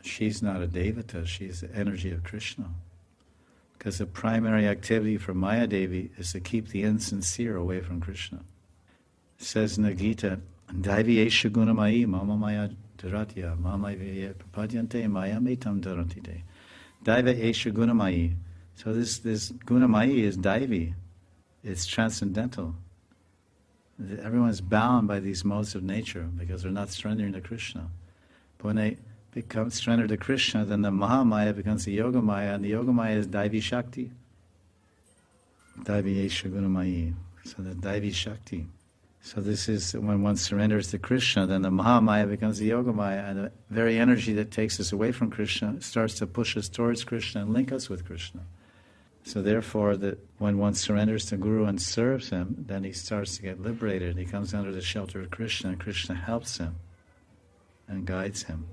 she's not a devata, she's the energy of Krishna. Because the primary activity for Maya Devi is to keep the insincere away from Krishna. It says in the Gita, Daivi esha gunamayi mama maya dharatya mama vya prapadyante maya metam dharantite. Daiva esha gunamayi. So this gunamayi is Daivi. It's transcendental. Everyone's bound by these modes of nature because they're not surrendering to Krishna. But when they become surrendered to Krishna, then the Mahamaya becomes the Yogamaya, and the Yogamaya is Daivi Shakti. Daivi Esha Gunamayi. So the Daivi Shakti. So this is when one surrenders to Krishna, then the Mahamaya becomes the Yogamaya, and the very energy that takes us away from Krishna starts to push us towards Krishna and link us with Krishna. So therefore, when one surrenders to Guru and serves him, then he starts to get liberated. He comes under the shelter of Krishna, and Krishna helps him and guides him.